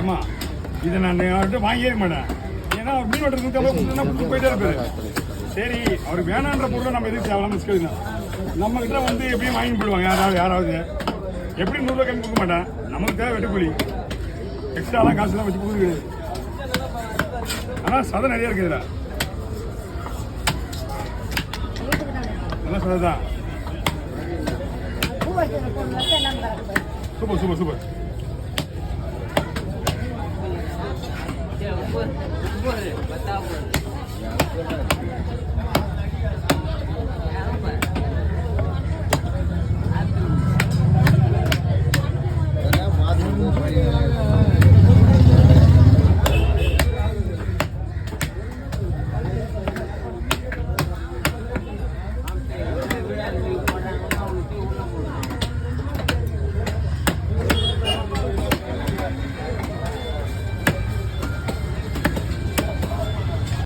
அம்மா இதை நான் வாங்கியே மாட்டேன். ஏன்னா மீன் வெட்டுறது 150 கொடுத்து போயிட்டே இருப்பாரு. சரி அவருக்கு வேணான்ற பொருளை நம்ம எதுக்கு தேவையில்லாம வச்சுக்கோங்க. நம்ம கிட்ட வந்து எப்படியும் வாங்கி போடுவாங்க யாராவது எப்படி 100 ரூபா கம்மி கொடுக்க மாட்டேன். நமக்கு தேவை வெட்டுக்கூலி, எக்ஸ்ட்ராலாம் காசுலாம் வச்சு கொடுக்க கிடையாது. ஆனால் சதை நிறைய இருக்குதுல, நல்லா சதை தான். Super super super.